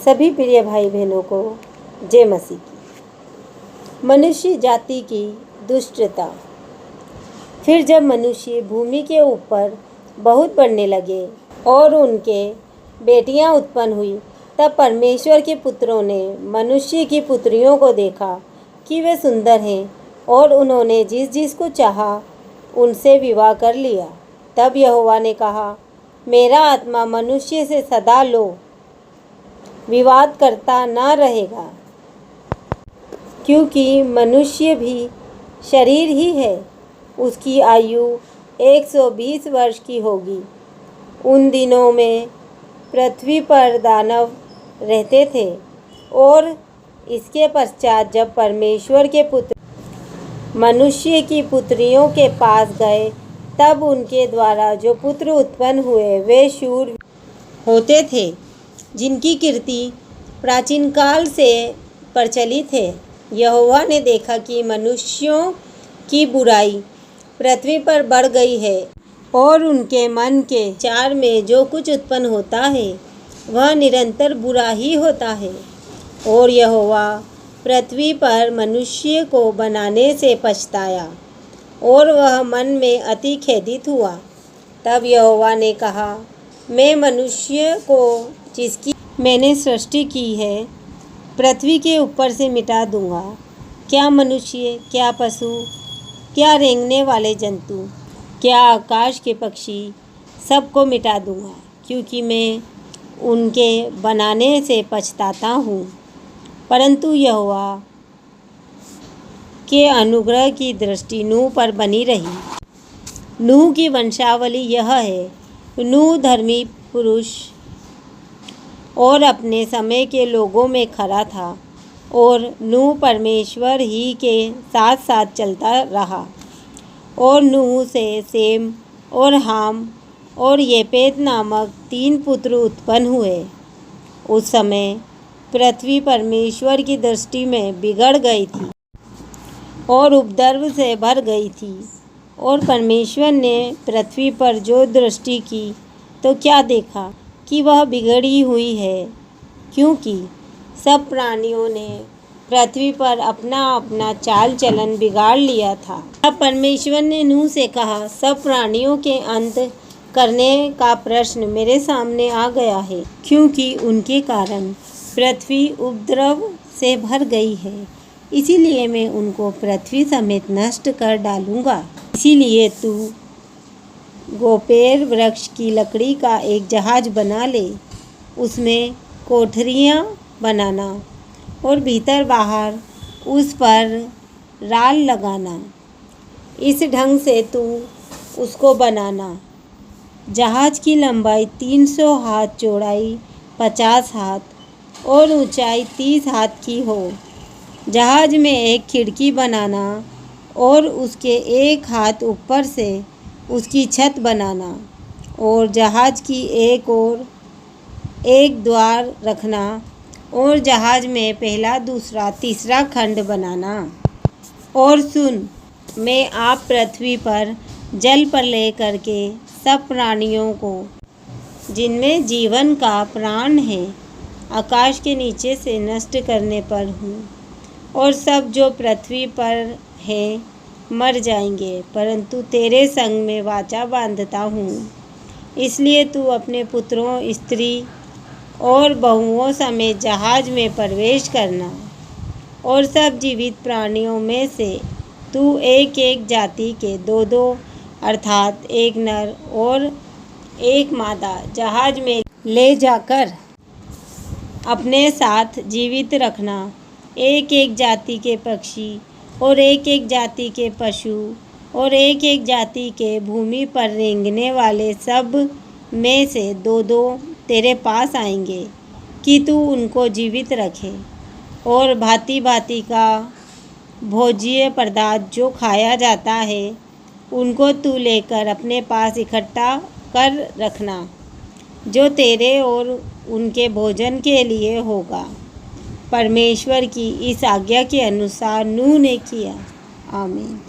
सभी प्रिय भाई बहनों को जय मसीह की। मनुष्य जाति की दुष्टता। फिर जब मनुष्य भूमि के ऊपर बहुत बढ़ने लगे और उनके बेटियां उत्पन्न हुई, तब परमेश्वर के पुत्रों ने मनुष्य की पुत्रियों को देखा कि वे सुंदर हैं, और उन्होंने जिस जिस को चाहा उनसे विवाह कर लिया। तब यहोवा ने कहा, मेरा आत्मा मनुष्य से सदा विवाद करता न रहेगा, क्योंकि मनुष्य भी शरीर ही है। उसकी आयु 120 वर्ष की होगी। उन दिनों में पृथ्वी पर दानव रहते थे, और इसके पश्चात जब परमेश्वर के पुत्र मनुष्य की पुत्रियों के पास गए, तब उनके द्वारा जो पुत्र उत्पन्न हुए वे शूर होते थे, जिनकी कीर्ति प्राचीन काल से प्रचलित है। यहोवा ने देखा कि मनुष्यों की बुराई पृथ्वी पर बढ़ गई है, और उनके मन के विचार में जो कुछ उत्पन्न होता है वह निरंतर बुरा ही होता है। और यहोवा पृथ्वी पर मनुष्य को बनाने से पछताया, और वह मन में अति खेदित हुआ। तब यहोवा ने कहा, मैं मनुष्य को जिसकी मैंने सृष्टि की है पृथ्वी के ऊपर से मिटा दूंगा। क्या मनुष्य, क्या पशु, क्या रेंगने वाले जंतु, क्या आकाश के पक्षी, सबको मिटा दूंगा, क्योंकि मैं उनके बनाने से पछताता हूँ। परंतु यहोवा के अनुग्रह की दृष्टि नूह पर बनी रही। नूह की वंशावली यह है। नूह धर्मी पुरुष और अपने समय के लोगों में खरा था, और नूह परमेश्वर ही के साथ साथ चलता रहा। और नूह से सेम और हाम और येपेत नामक 3 पुत्र उत्पन्न हुए। उस समय पृथ्वी परमेश्वर की दृष्टि में बिगड़ गई थी और उपद्रव से भर गई थी। और परमेश्वर ने पृथ्वी पर जो दृष्टि की तो क्या देखा कि वह बिगड़ी हुई है, क्योंकि सब प्राणियों ने पृथ्वी पर अपना अपना चाल चलन बिगाड़ लिया था। अब परमेश्वर ने नूह से कहा, सब प्राणियों के अंत करने का प्रश्न मेरे सामने आ गया है, क्योंकि उनके कारण पृथ्वी उपद्रव से भर गई है। इसीलिए मैं उनको पृथ्वी समेत नष्ट कर डालूंगा। इसीलिए तू गोपेर वृक्ष की लकड़ी का एक जहाज बना ले, उसमें कोठरियाँ बनाना और भीतर बाहर उस पर राल लगाना। इस ढंग से तू उसको बनाना। जहाज की लंबाई 300 हाथ, चौड़ाई 50 हाथ और ऊंचाई 30 हाथ की हो। जहाज में एक खिड़की बनाना और उसके 1 हाथ ऊपर से उसकी छत बनाना, और जहाज की एक ओर एक द्वार रखना, और जहाज में पहला, दूसरा, तीसरा खंड बनाना। और सुन, मैं आप पृथ्वी पर जल प्रलय करके सब प्राणियों को जिनमें जीवन का प्राण है आकाश के नीचे से नष्ट करने पर हूँ। और सब जो पृथ्वी पर है मर जाएंगे, परंतु तेरे संग में वाचा बांधता हूँ। इसलिए तू अपने पुत्रों, स्त्री और बहुओं समेत जहाज में प्रवेश करना, और सब जीवित प्राणियों में से तू एक एक जाति के 2-2 अर्थात 1 नर और 1 मादा जहाज में ले जाकर अपने साथ जीवित रखना। एक एक जाति के पक्षी और एक एक जाति के पशु और एक एक जाति के भूमि पर रेंगने वाले सब में से 2-2 तेरे पास आएंगे, कि तू उनको जीवित रखे। और भांति भांति का भोज्य पदार्थ जो खाया जाता है उनको तू लेकर अपने पास इकट्ठा कर रखना, जो तेरे और उनके भोजन के लिए होगा। परमेश्वर की इस आज्ञा के अनुसार नूह ने किया। आमीन।